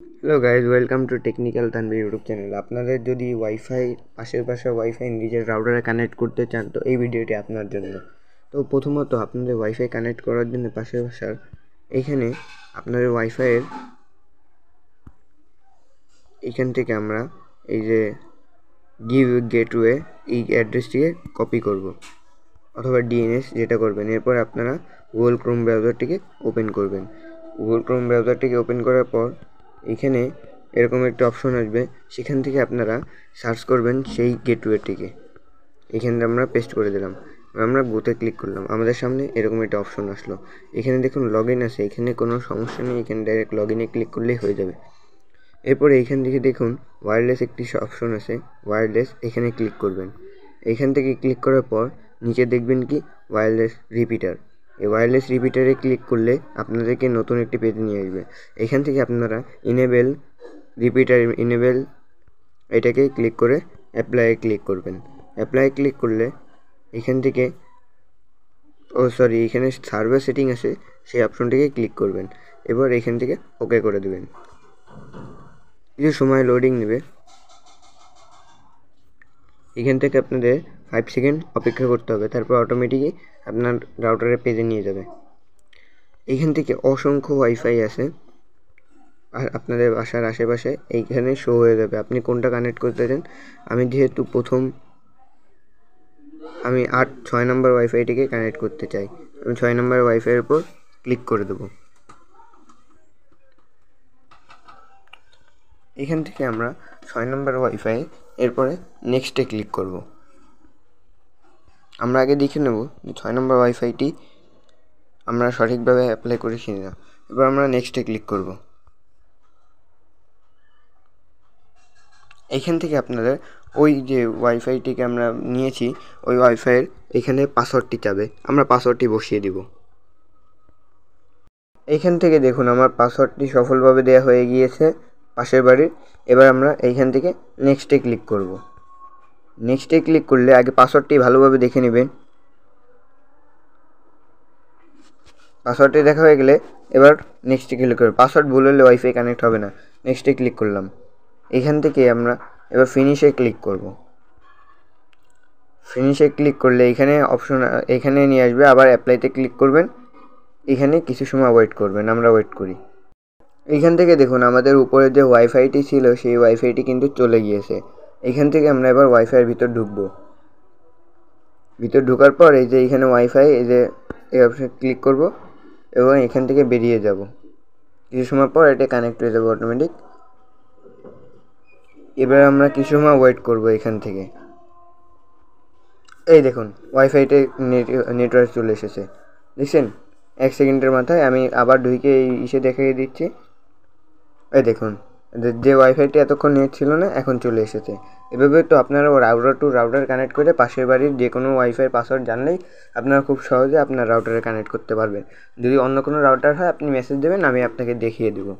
Hello guys, welcome to technical Tanvir YouTube channel. আপনাদের যদি wifi পাশে ওয়াইফাই নিজের রাউটারে কানেক্ট করতে চান তো এই ভিডিওটি আপনার জন্য। তো প্রথমত আপনাদের ওয়াইফাই কানেক্ট করার জন্য পাশের বাসার এইখানে আপনাদের ওয়াইফাইয়ের এইখান থেকে আমরা এই যে গিভ গেটওয়ে এই অ্যাড্রেসটিকে কপি করব অথবা ডিএনএস যেটা করবেন। এরপর আপনারা গুগল ক্রোম ব্রাউজারটিকে ওপেন করবেন। গুগল ক্রোম ব্রাউজারটিকে ওপেন করার পর এখানে এরকম একটা অপশন আসবে, সেখান থেকে আপনারা সার্চ করবেন সেই গেটওয়েটিকে। এখানে আমরা পেস্ট করে দিলাম, আমরা গোতে ক্লিক করলাম, আমাদের সামনে এরকম একটা অপশন আসলো। এখানে দেখুন লগ ইন আছে, এখানে কোনো সমস্যা নেই, এখানে ডাইরেক্ট লগ ইনে ক্লিক করলেই হয়ে যাবে। এরপরে এইখান থেকে দেখুন ওয়্যারলেস একটি অপশন আছে, ওয়্যারলেস এখানে ক্লিক করবেন। এখান থেকে ক্লিক করার পর নিচে দেখবেন কি ওয়্যারলেস রিপিটার। এই ওয়্যারলেস রিপিটারে ক্লিক করলে আপনাদেরকে নতুন একটি পেজে নিয়ে আসবে। এখান থেকে আপনারা ইনেবল রিপিটার এটাকে ক্লিক করে অ্যাপ্লাইয়ে ক্লিক করবেন। অ্যাপ্লাই ক্লিক করলে এখান থেকে এখানে সার্ভার সেটিং আছে, সেই অপশনটিকে ক্লিক করবেন। এবার এখান থেকে ওকে করে দেবেন। কিছু সময় লোডিং নেবে, এখান থেকে আপনাদের 5 সেকেন্ড অপেক্ষা করতে হবে, তারপর অটোমেটিকই আপনার রাউটারের পেজে নিয়ে যাবে। এইখান থেকে অসংখ্য ওয়াইফাই আছে আর আপনাদের বাসার আশেপাশে এইখানে শো হয়ে যাবে আপনি কোনটা কানেক্ট করতে চান। আমি যেহেতু আমি 6 নম্বর ওয়াইফাইটিকে কানেক্ট করতে চাই, আমি 6 নম্বর ওয়াইফাইয়ের উপর ক্লিক করে দেবো। এখান থেকে আমরা 6 নম্বর ওয়াইফাই এরপরে নেক্সটে ক্লিক করব। আমরা আগে দেখে নেব যে 6 নম্বর ওয়াইফাইটি আমরা সঠিকভাবে অ্যাপ্লাই করেছি না। এবার আমরা নেক্সটে ক্লিক করব। এইখান থেকে আপনাদের ওই যে ওয়াইফাইটিকে আমরা নিয়েছি ওই ওয়াইফাইয়ের এখানে পাসওয়ার্ডটি চাবে, আমরা পাসওয়ার্ডটি বসিয়ে দিব। এইখান থেকে দেখুন আমার পাসওয়ার্ডটি সফলভাবে দেওয়া হয়ে গিয়েছে পাশের বাড়ির। এবার আমরা এইখান থেকে নেক্সটে ক্লিক করব। নেক্সটে ক্লিক করলে আগে পাসওয়ার্ডটি ভালোভাবে দেখে নেবেন। পাসওয়ার্ডটি দেখা হয়ে গেলে এবার নেক্সটে ক্লিক করব। পাসওয়ার্ড ভুল হলে ওয়াইফাই কানেক্ট হবে না। নেক্সটে ক্লিক করলাম। এখান থেকে আমরা এবার ফিনিশে ক্লিক করব। ফিনিশে ক্লিক করলে এখানে অপশন এখানে নিয়ে আসবে, আবার অ্যাপ্লাইতে ক্লিক করবেন। এখানে কিছু সময় ওয়েট করবেন, আমরা ওয়েট করি। এইখান থেকে দেখুন আমাদের উপরে যে ওয়াইফাইটি ছিল সেই ওয়াইফাইটি কিন্তু চলে গিয়েছে। এইখান থেকে আমরা এবার ওয়াইফাইয়ের ভিতর ঢুকবো। ভিতর ঢোকার পর এই যে এখানে ওয়াইফাই এই যে এই অপশনে ক্লিক করব এবং এখান থেকে বেরিয়ে যাব। কিছু সময় পর এটা কানেক্ট হয়ে যাবে অটোমেটিক। এবার আমরা কিছু সময় ওয়েট করব। এখান থেকে এই দেখুন ওয়াইফাইতে নেটওয়ার্ক চলে এসেছে, দেখছেন 1 সেকেন্ডের মাথায়। আমি আবার ঢুকে এই দেখিয়ে দিচ্ছি। এই দেখুন যে ওয়াইফাইটি এতক্ষণ নেট ছিল না এখন চলে এসেছে। এভাবে তো আপনারা রাউটার টু রাউটার কানেক্ট করে পাশের বাড়ির যে কোনো ওয়াইফাই পাসওয়ার্ড জানলেই আপনারা খুব সহজে আপনার রাউটারে কানেক্ট করতে পারবেন। যদি অন্য কোনো রাউটার হয় আপনি মেসেজ দেবেন, আমি আপনাকে দেখিয়ে দেবো।